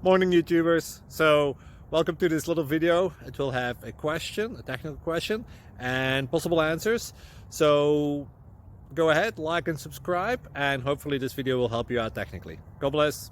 Morning YouTubers. So welcome to this little video. It will have a question, a technical question, and possible answers. So go ahead, like and subscribe, and hopefully this video will help you out technically. God bless.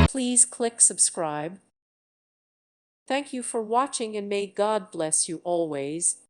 Please click subscribe. Thank you for watching and may God bless you always.